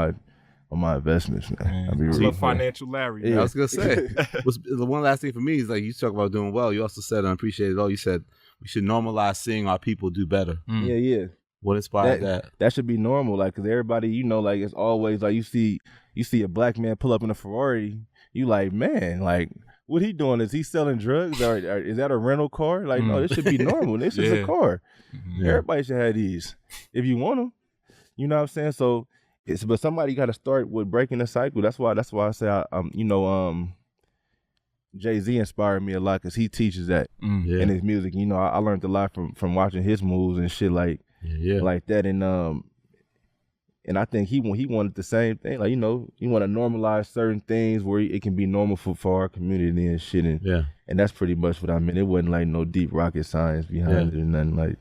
my investments, man. I be real financial Larry. Yeah. I was gonna say the one last thing for me is like you talk about doing well. You also said unappreciate it all. You said we should normalize seeing our people do better. Yeah. What inspired that? That should be normal, like, cause everybody, like, it's always like you see a black man pull up in a Ferrari, you like, man, like, what he doing? Is he selling drugs, or is that a rental car? Like, no, this should be normal. This is a car. Everybody should have these if you want them. You know what I'm saying? So, but somebody got to start with breaking the cycle. That's why I say, Jay-Z inspired me a lot because he teaches that in his music. I learned a lot from watching his moves and shit like that. And I think he wanted the same thing. Like, you want to normalize certain things where it can be normal for our community and shit. And that's pretty much what I meant. It wasn't like no deep rocket science behind it or nothing like.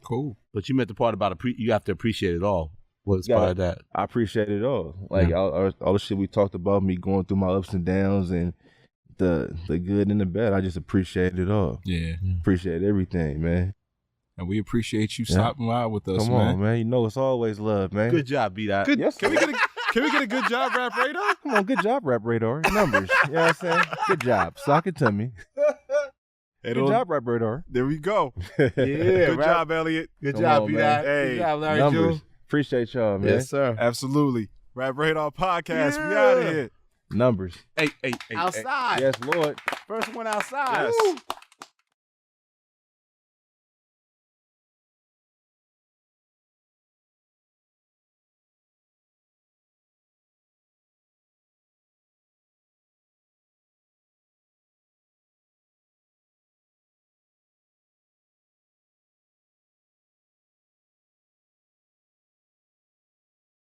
Cool. But you meant the part about you have to appreciate it all. What inspired that? I appreciate it all. Like all the shit we talked about, me going through my ups and downs and the good and the bad. I just appreciate it all. Yeah. Appreciate everything, man. And we appreciate you stopping by with us, Come on, man. It's always love, man. Good job, B-Dot. Yes, Can we get a good job, Rap Radar? Come on, good job, Rap Radar. Numbers. You know what I'm saying? Good job. Sock it to me. Good job, Rap Radar. There we go. Yeah. Good job, Elliott. Good job, B-Dot. Hey. Good job, Larry Numbers. June. Appreciate y'all, man. Yes, sir. Absolutely. Rap Radar Podcast. We out of here. Numbers. Hey. Outside. Yes, Lord. First one outside. Yes.